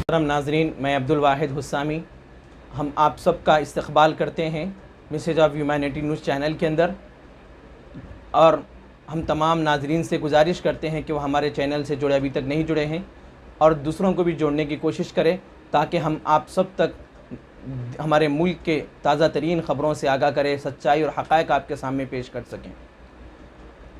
मोहतरम नाजरीन, मैं अब्दुल वाहिद हुस्सामी, हम आप सबका इस्तक़बाल करते हैं message of humanity news channel के अंदर। और हम तमाम नाजरीन से गुजारिश करते हैं कि वो हमारे चैनल से जुड़े अभी तक नहीं जुड़े हैं और दूसरों को भी जोड़ने की कोशिश करें, ताकि हम आप सब तक हमारे मुल्क के ताज़ा तरीन ख़बरों से आगाह करें, सच्चाई और हक़ाइक़ आपके सामने पेश कर सकें।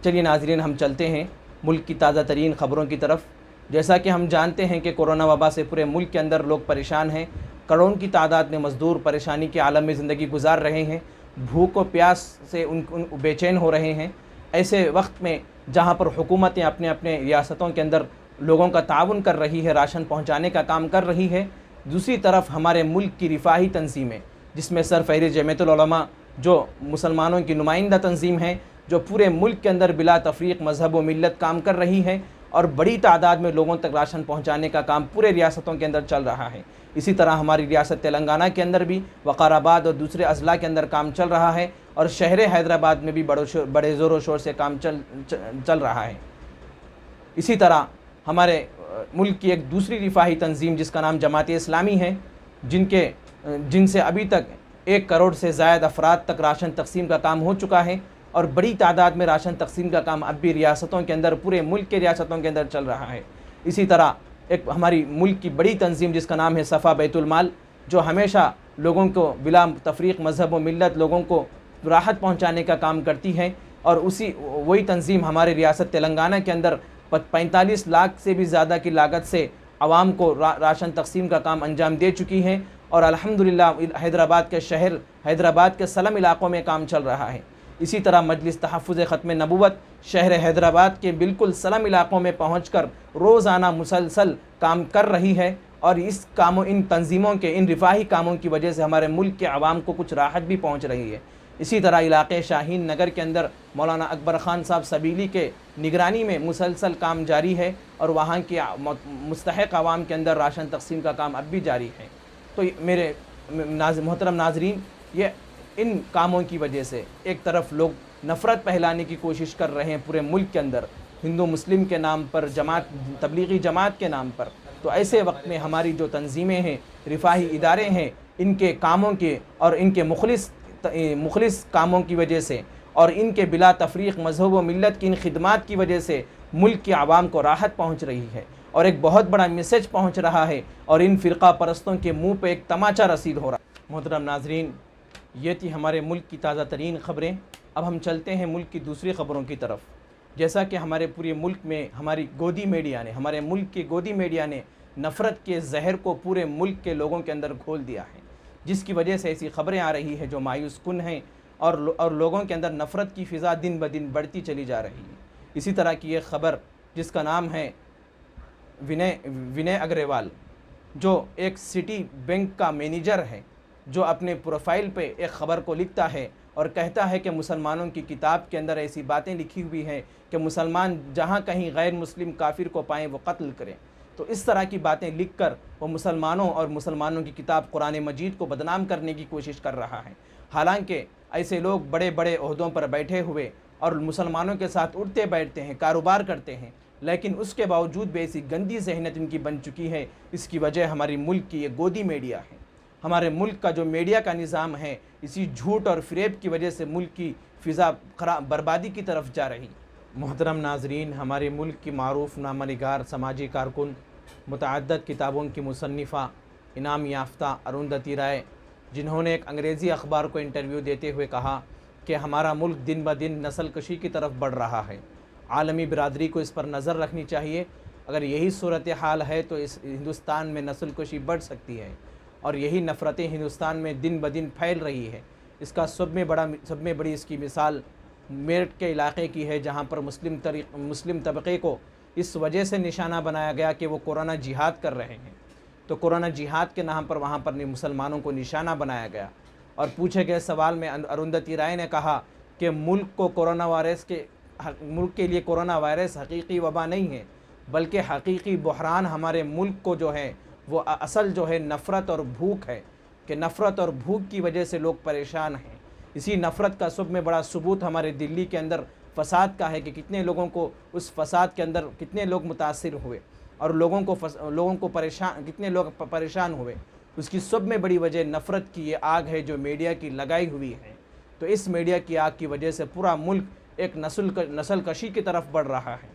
चलिए नाजरीन, हम चलते हैं मुल्क की ताज़ा तरीन ख़बरों की तरफ। जैसा कि हम जानते हैं कि कोरोना वबा से पूरे मुल्क के अंदर लोग परेशान हैं। करोड़ों की तादाद में मज़दूर परेशानी के आलम में ज़िंदगी गुजार रहे हैं, भूख और प्यास से उन बेचैन हो रहे हैं। ऐसे वक्त में जहाँ पर हुकूमतें अपने अपने रियासतों के अंदर लोगों का ताउन कर रही है, राशन पहुँचाने का काम कर रही है, दूसरी तरफ हमारे मुल्क की रिफाही तंजीमें, जिसमें सरफहरिस्त जमीयतुल उलमा जो मुसलमानों की नुमाइंदा तंजीम है, जो पूरे मुल्क के अंदर बिला तफरीक मज़हब व मिल्लत काम कर रही है और बड़ी तादाद में लोगों तक राशन पहुंचाने का काम पूरे रियासतों के अंदर चल रहा है। इसी तरह हमारी रियासत तेलंगाना के अंदर भी वक़ाराबाद और दूसरे अजला के अंदर काम चल रहा है और शहर हैदराबाद में भी बड़े ज़ोर शोर से काम चल रहा है। इसी तरह हमारे मुल्क की एक दूसरी रिफाही तंजीम जिसका नाम जमात इस्लामी है, जिनसे अभी तक 1 करोड़ से ज़ायद अफराद तक राशन तकसीम का काम हो चुका है और बड़ी तादाद में राशन तकसीम का काम अब भी रियासतों के अंदर, पूरे मुल्क के रियासतों के अंदर चल रहा है। इसी तरह एक हमारी मुल्क की बड़ी तंजीम जिसका नाम है सफ़ा बैतुल माल, जो हमेशा लोगों को बिला तफरीक मज़हब व मिल्लत लोगों को राहत पहुँचाने का काम करती है और वही तंजीम हमारे रियासत तेलंगाना के अंदर 45 लाख से भी ज़्यादा की लागत से आवाम को राशन तकसीम का काम अंजाम दे चुकी है और अल्हम्दुलिल्लाह हैदराबाद के शहर हैदराबाद के सलम इलाक़ों में काम चल रहा है। इसी तरह मजलिस तहफ़्फ़ुज़ ख़त्म नबूवत शहर हैदराबाद के बिल्कुल सलम इलाक़ों में पहुँचकर रोज़ाना मुसलसल काम कर रही है और इन तंजीमों के, इन रिफाही कामों की वजह से हमारे मुल्क के आवाम को कुछ राहत भी पहुँच रही है। इसी तरह इलाक़े शाहीन नगर के अंदर मौलाना अकबर ख़ान साहब सबीली के निगरानी में मुसलसल काम जारी है और वहाँ के मुस्तहिक़ आवाम के अंदर राशन तकसीम का काम अब भी जारी है। तो मेरे मोहतरम नाजरीन, ये इन कामों की वजह से एक तरफ लोग नफ़रत फैलाने की कोशिश कर रहे हैं पूरे मुल्क के अंदर, हिंदू मुस्लिम के नाम पर, तबलीगी जमात के नाम पर। तो ऐसे वक्त में हमारी जो तंजीमें हैं, रिफाही इदारे हैं, इनके कामों के और इनके मुखलिस कामों की वजह से और इनके बिला तफरीक मज़हब व मिल्लत की इन खिदमात की वजह से मुल्क की आवाम को राहत पहुँच रही है और एक बहुत बड़ा मैसेज पहुँच रहा है और इन फ़िरका परस्तों के मुँह पर एक तमाचा रसीद हो रहा है। मोहतरम नाजरीन, ये थी हमारे मुल्क की ताज़ा तरीन ख़बरें। अब हम चलते हैं मुल्क की दूसरी ख़बरों की तरफ। जैसा कि हमारे पूरे मुल्क में हमारी गोदी मीडिया ने, हमारे मुल्क की गोदी मीडिया ने नफ़रत के जहर को पूरे मुल्क के लोगों के अंदर घोल दिया है, जिसकी वजह से ऐसी ख़बरें आ रही है जो मायूस कुन हैं और लोगों के अंदर नफ़रत की फ़िज़ा दिन ब दिन बढ़ती चली जा रही है। इसी तरह की एक ख़बर जिसका नाम है विनय अग्रवाल, जो एक सिटी बैंक का मैनेजर है, जो अपने प्रोफाइल पे एक ख़बर को लिखता है और कहता है कि मुसलमानों की किताब के अंदर ऐसी बातें लिखी हुई हैं कि मुसलमान जहाँ कहीं गैर मुस्लिम काफिर को पाएँ वो कत्ल करें। तो इस तरह की बातें लिखकर वो मुसलमानों और मुसलमानों की किताब कुरान मजीद को बदनाम करने की कोशिश कर रहा है। हालांकि ऐसे लोग बड़े बड़े ओहदों पर बैठे हुए और मुसलमानों के साथ उठते बैठते हैं, कारोबार करते हैं, लेकिन उसके बावजूद भी ऐसी गंदी ज़हनीत इनकी बन चुकी है। इसकी वजह हमारी मुल्क की ये गोदी मीडिया है। हमारे मुल्क का जो मीडिया का निज़ाम है, इसी झूठ और फ़रेब की वजह से मुल्क की फ़िज़ा बर्बादी की तरफ जा रही। मोहतरम नाजरीन, हमारे मुल्क की मारूफ़ नामनिगार, समाजी कारकुन, मुतअद्दिद किताबों की मुसन्निफ़ा, इनाम याफ्ता अरुंधति राय, जिन्होंने एक अंग्रेज़ी अखबार को इंटरव्यू देते हुए कहा कि हमारा मुल्क दिन ब दिन नस्ल कशी की तरफ बढ़ रहा है, आलमी बिरादरी को इस पर नज़र रखनी चाहिए। अगर यही सूरत हाल है तो इस हिंदुस्तान में नस्ल कशी बढ़ सकती है और यही नफ़रतें हिंदुस्तान में दिन ब दिन फैल रही है। इसका सब में बड़ी इसकी मिसाल मेरठ के इलाक़े की है, जहाँ पर मुस्लिम तबक़े को इस वजह से निशाना बनाया गया कि वो कोरोना जिहाद कर रहे हैं। तो कोरोना जिहाद के नाम पर वहाँ पर मुसलमानों को निशाना बनाया गया और पूछे गए सवाल में अरुंधति राय ने कहा कि मुल्क के लिए कोरोना वायरस हकीकी वबा नहीं है, बल्कि हकीकी बहरान हमारे मुल्क को जो है वो असल जो है नफ़रत और भूख है, कि नफ़रत और भूख की वजह से लोग परेशान हैं। इसी नफ़रत का सब में बड़ा सबूत हमारे दिल्ली के अंदर फ़साद का है कि कितने लोगों को उस फ़साद के अंदर कितने लोग मुतासिर हुए। और लोगों को परेशान, कितने लोग परेशान हुए, उसकी सब में बड़ी वजह नफ़रत की ये आग है जो मीडिया की लगाई हुई है। तो इस मीडिया की आग की वजह से पूरा मुल्क एक नस्ल कशी की तरफ बढ़ रहा है।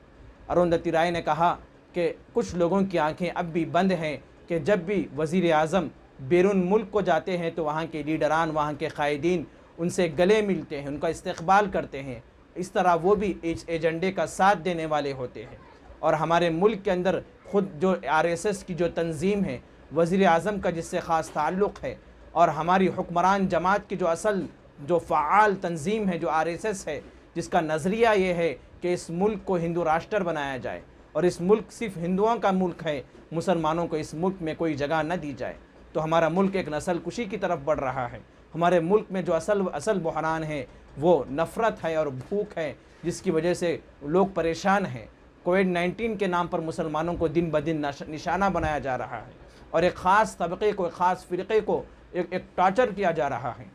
अरुंधति राय ने कहा कि कुछ लोगों की आंखें अब भी बंद हैं कि जब भी वज़ीर आज़म बैरून मुल्क को जाते हैं तो वहाँ के लीडरान, वहाँ के कायदीन उनसे गले मिलते हैं, उनका इस्तकबाल करते हैं। इस तरह वो भी इस एजेंडे का साथ देने वाले होते हैं। और हमारे मुल्क के अंदर ख़ुद जो RSS की जो तंजीम है, वज़ीर आज़म का जिससे ख़ास ताल्लुक़ है, और हमारी हुक्मरान जमात की जो फ़ाल तंजीम है, जो RSS है, जिसका नज़रिया ये है कि इस मुल्क को हिंदू राष्ट्र बनाया जाए और इस मुल्क सिर्फ़ हिंदुओं का मुल्क है, मुसलमानों को इस मुल्क में कोई जगह न दी जाए। तो हमारा मुल्क एक नस्ल कुशी की तरफ बढ़ रहा है। हमारे मुल्क में जो असल बहरान है वो नफ़रत है और भूख है, जिसकी वजह से लोग परेशान हैं। कोविड-19 के नाम पर मुसलमानों को दिन ब दिन निशाना बनाया जा रहा है और एक ख़ास तबक़े को, एक ख़ास फ़िरक़े को एक टॉर्चर किया जा रहा है।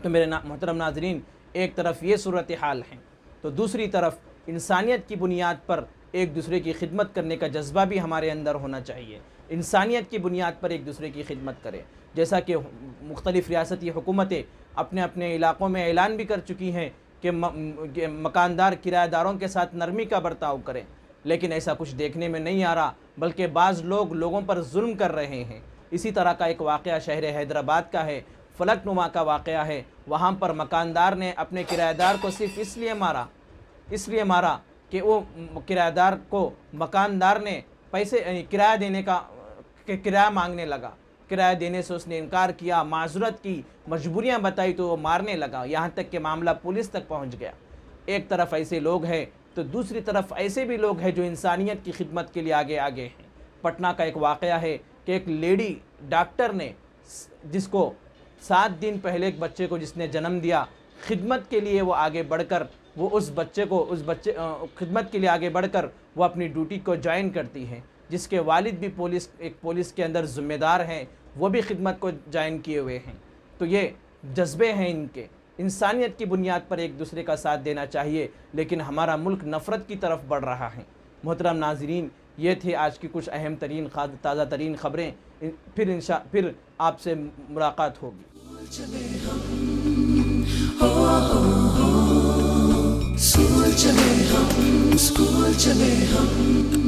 तो मेरे मोहतरम नाज़रीन, एक तरफ ये सूरत हाल है, तो दूसरी तरफ इंसानियत की बुनियाद पर एक दूसरे की खिदमत करने का जज्बा भी हमारे अंदर होना चाहिए। इंसानियत की बुनियाद पर एक दूसरे की खिदमत करें। जैसा कि मुख्तलिफ़ रियासती हुकूमतें अपने अपने इलाक़ों में ऐलान भी कर चुकी हैं कि मकानदार किराएदारों के साथ नरमी का बर्ताव करें, लेकिन ऐसा कुछ देखने में नहीं आ रहा, बल्कि बाज़ लोगों पर जुल्म कर रहे हैं। इसी तरह का एक वाक़या शहर हैदराबाद का है, फलकनुमा का वाक़या है। वहाँ पर मकानदार ने अपने किराएदार को सिर्फ इसलिए मारा कि वो किराएदार को मकानदार ने पैसे किराया देने का किराया मांगने लगा। किराया देने से उसने इनकार किया, माज़रत की, मजबूरियां बताई तो वो मारने लगा, यहाँ तक कि मामला पुलिस तक पहुँच गया। एक तरफ ऐसे लोग हैं तो दूसरी तरफ ऐसे भी लोग हैं जो इंसानियत की खिदमत के लिए आगे हैं। पटना का एक वाक़या है कि एक लेडी डॉक्टर ने, जिसको 7 दिन पहले एक बच्चे को जिसने जन्म दिया, खिदमत के लिए वो आगे बढ़कर खिदमत के लिए आगे बढ़कर वो अपनी ड्यूटी को ज्वाइन करती हैं, जिसके वालिद भी पुलिस के अंदर ज़िम्मेदार हैं, वो भी खिदमत को ज्वाइन किए हुए हैं। तो ये जज्बे हैं इनके, इंसानियत की बुनियाद पर एक दूसरे का साथ देना चाहिए, लेकिन हमारा मुल्क नफ़रत की तरफ बढ़ रहा है। मोहतरम नाज़रीन, ये थे आज की कुछ अहम तरीन ताज़ा तरीन ख़बरें। फिर आपसे मुलाकात होगी। स्कूल चले हम